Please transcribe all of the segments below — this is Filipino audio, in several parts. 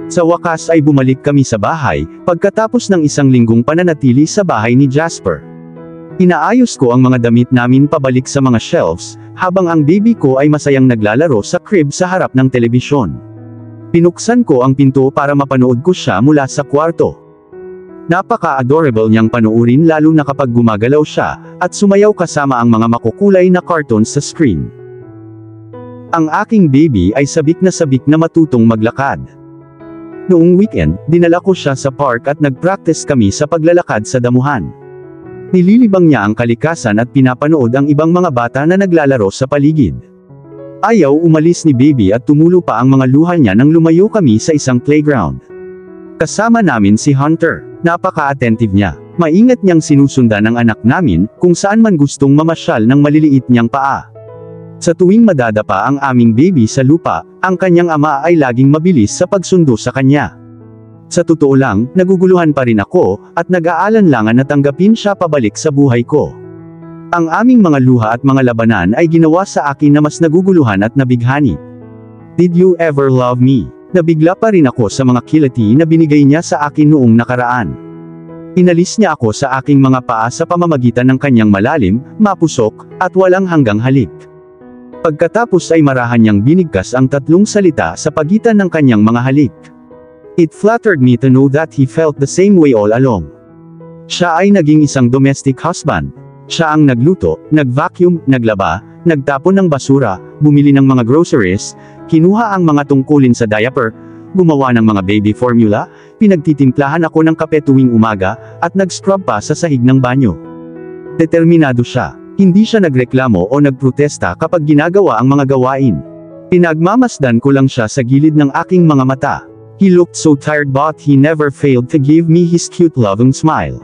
Sa wakas ay bumalik kami sa bahay, pagkatapos ng isang linggong pananatili sa bahay ni Jasper. Inaayos ko ang mga damit namin pabalik sa mga shelves, habang ang baby ko ay masayang naglalaro sa crib sa harap ng telebisyon. Pinuksan ko ang pinto para mapanood ko siya mula sa kwarto. Napaka-adorable niyang panuurin lalo na kapag gumagalaw siya, at sumayaw kasama ang mga makukulay na cartoons sa screen. Ang aking baby ay sabik na matutong maglakad. Noong weekend, dinala ko siya sa park at nag-practice kami sa paglalakad sa damuhan. Nililibang niya ang kalikasan at pinapanood ang ibang mga bata na naglalaro sa paligid. Ayaw umalis ni baby at tumulo pa ang mga luha niya nang lumayo kami sa isang playground. Kasama namin si Hunter. Napaka-attentive niya. Maingat niyang sinusundan ang anak namin, kung saan man gustong mamasyal ng maliliit niyang paa. Sa tuwing madadapa ang aming baby sa lupa, ang kanyang ama ay laging mabilis sa pagsundo sa kanya. Sa totoo lang, naguguluhan pa rin ako, at nag-aalanlangan na tanggapin siya pabalik sa buhay ko. Ang aming mga luha at mga labanan ay ginawa sa akin na mas naguguluhan at nabighani. Did you ever love me? Nabigla pa rin ako sa mga kiliti na binigay niya sa akin noong nakaraan. Inalis niya ako sa aking mga paa sa pamamagitan ng kanyang malalim, mapusok, at walang hanggang halik. Pagkatapos ay marahan niyang binigkas ang 3 salita sa pagitan ng kanyang mga halik. It flattered me to know that he felt the same way all along. Siya ay naging isang domestic husband. Siya ang nagluto, nag-vacuum, naglaba, nagtapon ng basura, bumili ng mga groceries, kinuha ang mga tungkulin sa diaper, gumawa ng mga baby formula, pinagtitimplahan ako ng kape tuwing umaga, at nag-scrub pa sa sahig ng banyo. Determinado siya. Hindi siya nagreklamo o nagprotesta kapag ginagawa ang mga gawain. Pinagmamasdan ko lang siya sa gilid ng aking mga mata. He looked so tired but he never failed to give me his cute loving smile.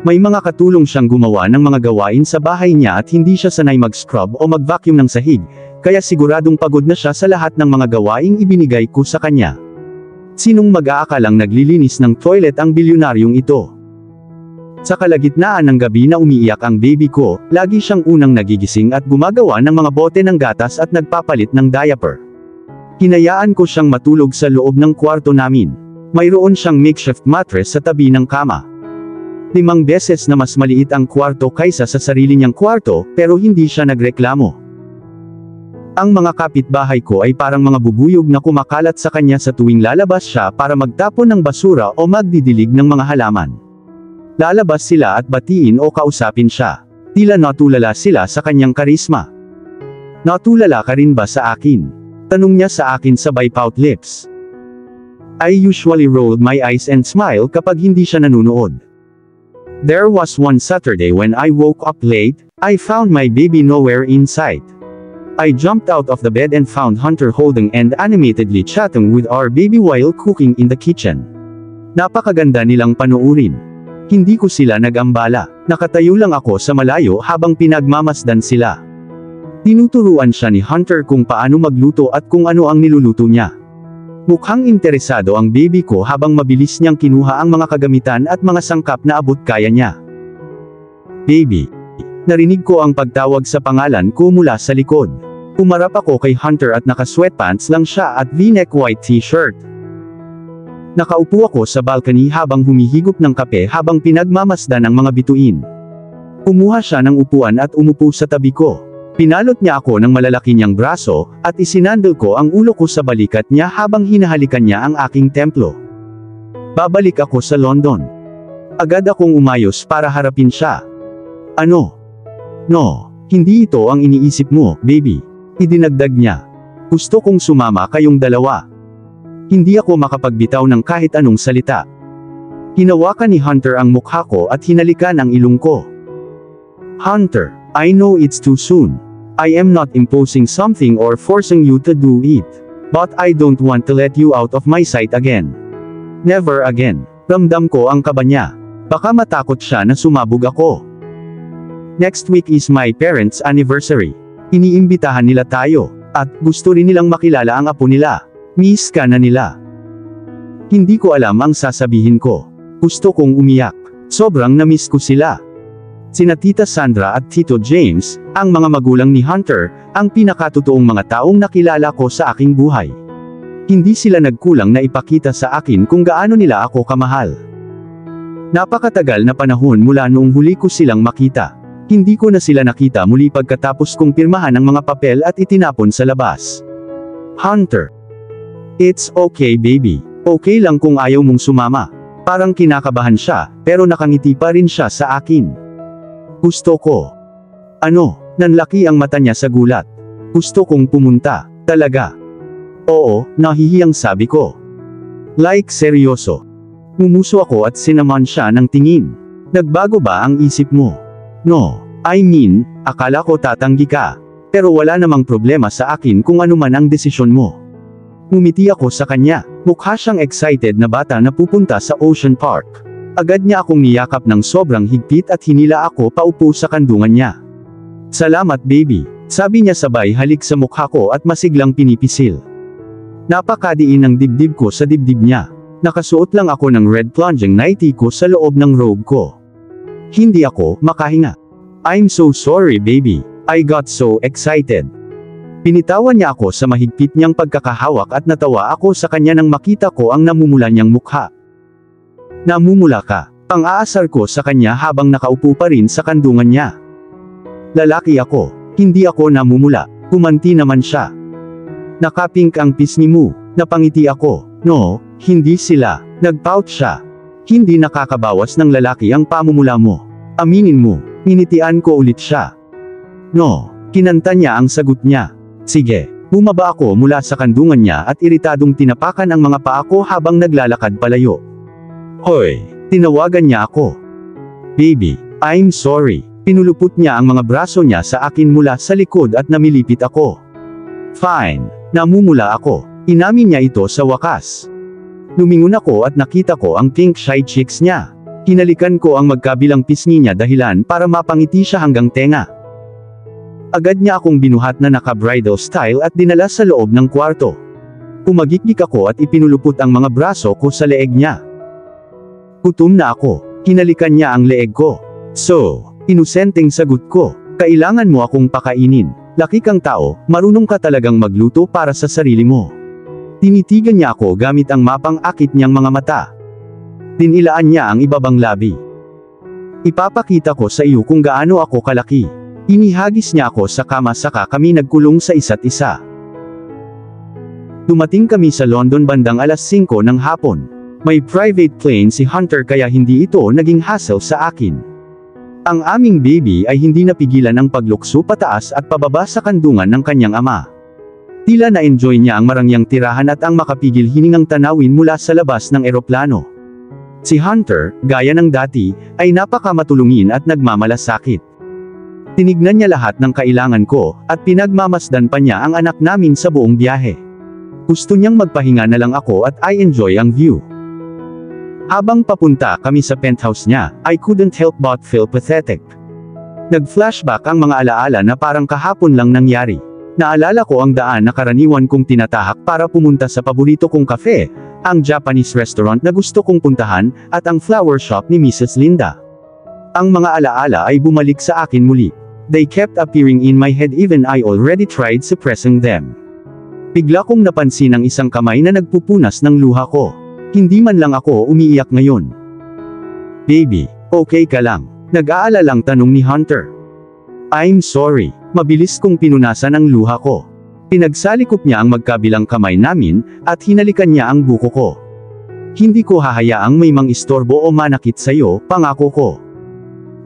May mga katulong siyang gumawa ng mga gawain sa bahay niya at hindi siya sanay mag-scrub o mag-vacuum ng sahig, kaya siguradong pagod na siya sa lahat ng mga gawaing ibinigay ko sa kanya. Sinong mag-aakalang naglilinis ng toilet ang bilyonaryong ito? Sa kalagitnaan ng gabi na umiiyak ang baby ko, lagi siyang unang nagigising at gumagawa ng mga bote ng gatas at nagpapalit ng diaper. Hinayaan ko siyang matulog sa loob ng kwarto namin. Mayroon siyang makeshift mattress sa tabi ng kama. 5 beses na mas maliit ang kwarto kaysa sa sarili niyang kwarto, pero hindi siya nagreklamo. Ang mga kapitbahay ko ay parang mga bubuyog na kumakalat sa kanya sa tuwing lalabas siya para magtapon ng basura o magdidilig ng mga halaman. Lalabas sila at batiin o kausapin siya. Tila natulala sila sa kanyang karisma. Natulala ka rin ba sa akin? Tanong niya sa akin sabay pout lips. I usually rolled my eyes and smile kapag hindi siya nanunood. There was one Saturday when I woke up late, I found my baby nowhere in sight. I jumped out of the bed and found Hunter holding and animatedly chatting with our baby while cooking in the kitchen. Napakaganda nilang panuurin. Hindi ko sila nag-ambala. Nakatayo lang ako sa malayo habang pinagmamasdan sila. Tinuturuan siya ni Hunter kung paano magluto at kung ano ang niluluto niya. Mukhang interesado ang baby ko habang mabilis niyang kinuha ang mga kagamitan at mga sangkap na abot kaya niya. Baby. Narinig ko ang pagtawag sa pangalan ko mula sa likod. Umarap ako kay Hunter at naka-sweatpants lang siya at v-neck white t-shirt. Nakaupo ako sa balcony habang humihigop ng kape habang pinagmamasdan ang mga bituin. Kumuha siya ng upuan at umupo sa tabi ko. Pinalot niya ako ng malalaki niyang braso, at isinandal ko ang ulo ko sa balikat niya habang hinahalikan niya ang aking templo. Babalik ako sa London. Agad akong umayos para harapin siya. Ano? No, hindi ito ang iniisip mo, baby. Idinagdag niya. Gusto kong sumama kayong dalawa. Hindi ako makapagbitaw ng kahit anong salita. Hinawakan ni Hunter ang mukha ko at hinalikan ang ilong ko. Hunter, I know it's too soon. I am not imposing something or forcing you to do it. But I don't want to let you out of my sight again. Never again. Ramdam ko ang kaba niya. Baka matakot siya na sumabog ako. Next week is my parents' anniversary. Iniimbitahan nila tayo, at gusto rin nilang makilala ang apo nila. Miss ka na nila. Hindi ko alam ang sasabihin ko. Gusto kong umiyak. Sobrang na-miss ko sila. Sina Tita Sandra at Tito James, ang mga magulang ni Hunter, ang pinakatotoong mga taong nakilala ko sa aking buhay. Hindi sila nagkulang na ipakita sa akin kung gaano nila ako kamahal. Napakatagal na panahon mula noong huli ko silang makita. Hindi ko na sila nakita muli pagkatapos kong pirmahan ang mga papel at itinapon sa labas. Hunter. It's okay baby. Okay lang kung ayaw mong sumama. Parang kinakabahan siya, pero nakangiti pa rin siya sa akin. Gusto ko. Ano? Nanlaki ang mata niya sa gulat. Gusto kong pumunta. Talaga. Oo, nahihiyang sabi ko. Like seryoso. Mumuso ako at sinaman siya ng tingin. Nagbago ba ang isip mo? No. I mean, akala ko tatanggi ka. Pero wala namang problema sa akin kung ano man ang desisyon mo. Ngumiti ako sa kanya. Mukha siyang excited na bata na pupunta sa Ocean Park. Agad niya akong niyakap ng sobrang higpit at hinila ako paupo sa kandungan niya. Salamat baby, sabi niya sabay halik sa mukha ko at masiglang pinipisil. Napakadiin ng dibdib ko sa dibdib niya. Nakasuot lang ako ng red plunging nightie ko sa loob ng robe ko. Hindi ako makahinga. I'm so sorry baby, I got so excited. Pinitawan niya ako sa mahigpit niyang pagkakahawak at natawa ako sa kanya nang makita ko ang namumula niyang mukha. Namumula ka? Pang-aasar ko sa kanya habang nakaupo pa rin sa kandungan niya. Lalaki ako, hindi ako namumula, kumanti naman siya. Nakapink ang pisngi mo, napangiti ako. No, hindi sila, nagpout siya. Hindi nakakabawas ng lalaki ang pamumula mo. Aminin mo, nginitian ko ulit siya. No, kinanta niya ang sagot niya. Sige, bumaba ako mula sa kandungan niya at iritadong tinapakan ang mga paa ko habang naglalakad palayo. Hoy, tinawagan niya ako. Baby, I'm sorry. Pinulupot niya ang mga braso niya sa akin mula sa likod at namilipit ako. Fine, namumula ako. Inamin niya ito sa wakas. Lumingon ako at nakita ko ang pink shy cheeks niya. Hinalikan ko ang magkabilang pisngi niya dahilan para mapangiti siya hanggang tenga. Agad niya akong binuhat na naka-bridal style at dinala sa loob ng kwarto. Umagikgik ako at ipinulupot ang mga braso ko sa leeg niya. Gutom na ako. Hinalikan niya ang leeg ko. So, inusenteng sagot ko, kailangan mo akong pakainin. Laki kang tao, marunong ka talagang magluto para sa sarili mo. Tinitigan niya ako gamit ang mapang-akit niyang mga mata. Dinilaan niya ang ibabang labi. Ipapakita ko sa iyo kung gaano ako kalaki. Inihagis niya ako sa kama saka kami nagkulong sa isa't isa. Dumating kami sa London bandang alas 5 ng hapon. May private plane si Hunter kaya hindi ito naging hassle sa akin. Ang aming baby ay hindi napigilan ang paglukso pataas at pababa sa kandungan ng kanyang ama. Tila na-enjoy niya ang marangyang tirahan at ang makapigil hiningang tanawin mula sa labas ng eroplano. Si Hunter, gaya ng dati, ay napakamatulungin at nagmamalasakit. Tinignan niya lahat ng kailangan ko, at pinagmamasdan pa niya ang anak namin sa buong biyahe. Gusto niyang magpahinga na lang ako at I enjoy ang view. Habang papunta kami sa penthouse niya, I couldn't help but feel pathetic. Nag-flashback ang mga alaala na parang kahapon lang nangyari. Naalala ko ang daan na karaniwan kong tinatahak para pumunta sa paborito kong cafe, ang Japanese restaurant na gusto kong puntahan, at ang flower shop ni Mrs. Linda. Ang mga alaala ay bumalik sa akin muli. They kept appearing in my head even I already tried suppressing them. Bigla kong napansin ang isang kamay na nagpupunas ng luha ko. Hindi man lang ako umiiyak ngayon. Baby, okay ka lang? Nag-aalalang tanong ni Hunter. I'm sorry, mabilis kong pinunasan ang luha ko. Pinagsalikop niya ang magkabilang kamay namin, at hinalikan niya ang buko ko. Hindi ko hahayaang may mang-istorbo o manakit sa'yo, pangako ko.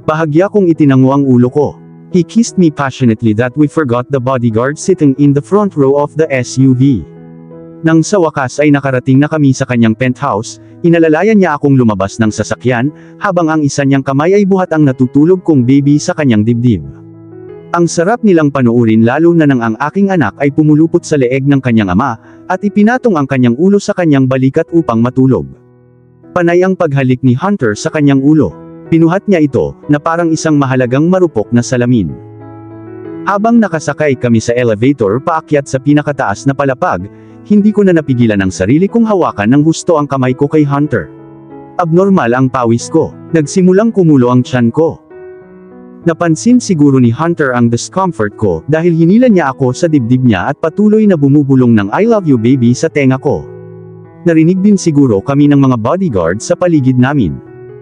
Bahagya kong itinango ang ulo ko. He kissed me passionately that we forgot the bodyguard sitting in the front row of the SUV. Nang sa wakas ay nakarating na kami sa kanyang penthouse, inalalayan niya akong lumabas ng sasakyan, habang ang isa niyang kamay ay buhat ang natutulog kong baby sa kanyang dibdib. Ang sarap nilang panuurin lalo na nang ang aking anak ay pumulupot sa leeg ng kanyang ama, at ipinatong ang kanyang ulo sa kanyang balikat upang matulog. Panay ang paghalik ni Hunter sa kanyang ulo. Pinuhat niya ito, na parang isang mahalagang marupok na salamin. Habang nakasakay kami sa elevator paakyat sa pinakataas na palapag, hindi ko na napigilan ang sarili kong hawakan ng husto ang kamay ko kay Hunter. Abnormal ang pawis ko, nagsimulang kumulo ang tiyan ko. Napansin siguro ni Hunter ang discomfort ko dahil hinila niya ako sa dibdib niya at patuloy na bumubulong ng I love you baby sa tenga ko. Narinig din siguro kami ng mga bodyguard sa paligid namin.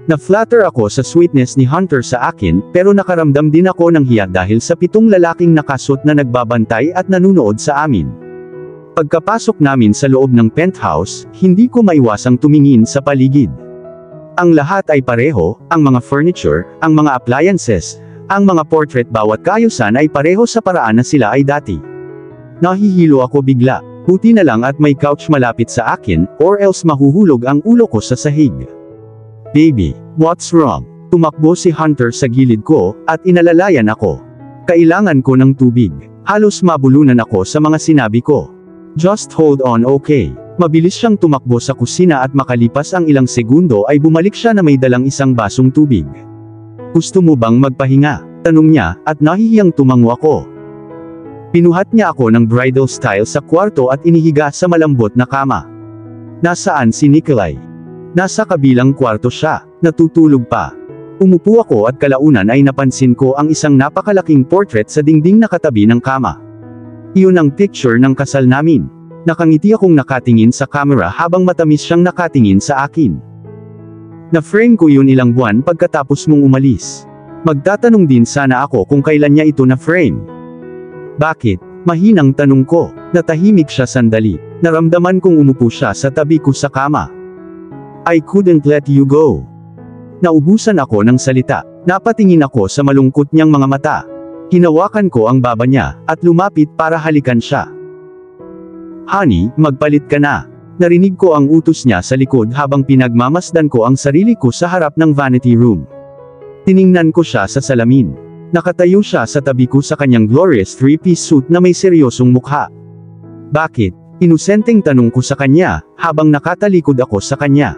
Na-flatter ako sa sweetness ni Hunter sa akin pero nakaramdam din ako ng hiya dahil sa 7 lalaking nakasuot na nagbabantay at nanunood sa amin. Pagkapasok namin sa loob ng penthouse, hindi ko maiwasang tumingin sa paligid. Ang lahat ay pareho, ang mga furniture, ang mga appliances, ang mga portrait bawat kaayusan ay pareho sa paraan na sila ay dati. Nahihilo ako bigla, buti na lang at may couch malapit sa akin, or else mahuhulog ang ulo ko sa sahig. Baby, what's wrong? Tumakbo si Hunter sa gilid ko, at inalalayan ako. Kailangan ko ng tubig. Halos mabulunan ako sa mga sinabi ko. Just hold on, okay? Mabilis siyang tumakbo sa kusina at makalipas ang ilang segundo ay bumalik siya na may dalang isang basong tubig. Gusto mo bang magpahinga? Tanong niya, at nahihiyang tumango ako. Pinuhat niya ako ng bridal style sa kwarto at inihiga sa malambot na kama. Nasaan si Nikolai? Nasa kabilang kwarto siya, natutulog pa. Umupo ako at kalaunan ay napansin ko ang isang napakalaking portrait sa dingding na katabi ng kama. Iyon ang picture ng kasal namin. Nakangiti akong nakatingin sa camera habang matamis siyang nakatingin sa akin. Na-frame ko yun ilang buwan pagkatapos mong umalis. Magtatanong din sana ako kung kailan niya ito na-frame. Bakit? Mahinang tanong ko. Natahimik siya sandali. Naramdaman kong umupo siya sa tabi ko sa kama. I couldn't let you go. Naubusan ako ng salita. Napatingin ako sa malungkot niyang mga mata. Hinawakan ko ang baba niya, at lumapit para halikan siya. Honey, magpalit ka na. Narinig ko ang utos niya sa likod habang pinagmamasdan ko ang sarili ko sa harap ng vanity room. Tiningnan ko siya sa salamin. Nakatayo siya sa tabi ko sa kanyang glorious 3-piece suit na may seryosong mukha. Bakit? Inusenteng tanong ko sa kanya, habang nakatalikod ako sa kanya.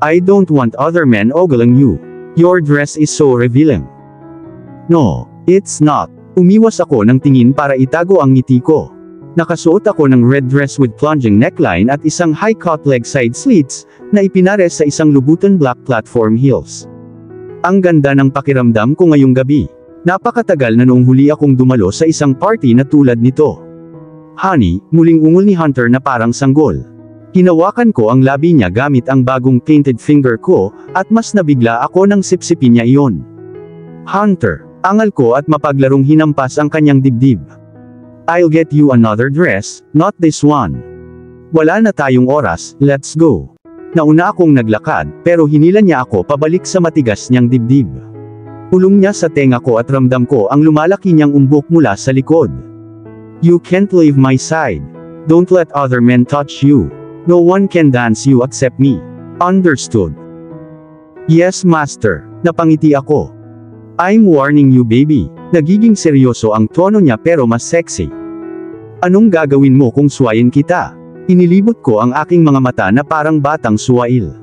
I don't want other men ogling you. Your dress is so revealing. No, it's not. Umiwas ako ng tingin para itago ang ngiti ko. Nakasuot ako ng red dress with plunging neckline at isang high-cut leg side slits, na ipinares sa isang lubutan black platform heels. Ang ganda ng pakiramdam ko ngayong gabi. Napakatagal na noong huli akong dumalo sa isang party na tulad nito. Honey, muling ungol ni Hunter na parang sanggol. Hinawakan ko ang labi niya gamit ang bagong painted finger ko, at mas nabigla ako nang sipsipin niya iyon. Hunter, angal ko at mapaglarong hinampas ang kanyang dibdib. I'll get you another dress, not this one. Wala na tayong oras, let's go. Nauna akong naglakad, pero hinila niya ako pabalik sa matigas niyang dibdib. Pulong niya sa tenga ko at ramdam ko ang lumalaki niyang umbok mula sa likod. You can't leave my side. Don't let other men touch you. No one can dance you except me. Understood? Yes, master. Napangiti ako. I'm warning you, baby. Nagiging seryoso ang tono niya pero mas sexy. Anong gagawin mo kung suwayin kita? Inilibot ko ang aking mga mata na parang batang suwail.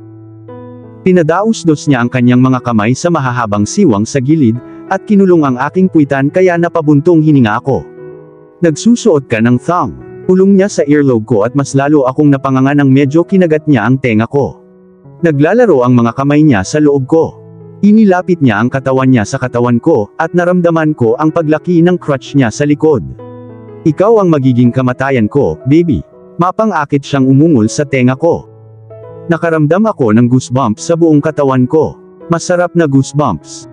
Pinadaos-dos niya ang kanyang mga kamay sa mahahabang siwang sa gilid, at kinulong ang aking puwitan kaya napabuntong hininga ako. Nagsusuot ka ng thong. Pulong niya sa earlobe ko at mas lalo akong napanganga nang medyo kinagat niya ang tenga ko. Naglalaro ang mga kamay niya sa loob ko. Inilapit niya ang katawan niya sa katawan ko, at naramdaman ko ang paglaki ng crotch niya sa likod. Ikaw ang magiging kamatayan ko, baby. Mapang-akit siyang umungol sa tenga ko. Nakaramdam ako ng goosebumps sa buong katawan ko. Masarap na goosebumps.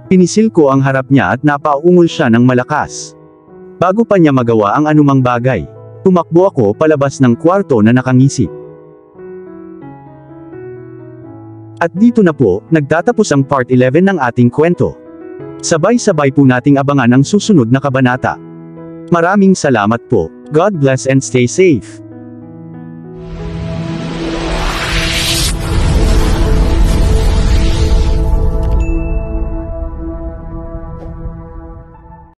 Pinisil ko ang harap niya at napaungol siya ng malakas. Bago pa niya magawa ang anumang bagay, tumakbo ako palabas ng kwarto na nakangisip. At dito na po, nagtatapos ang part 11 ng ating kwento. Sabay-sabay po nating abangan ang susunod na kabanata. Maraming salamat po. God bless and stay safe.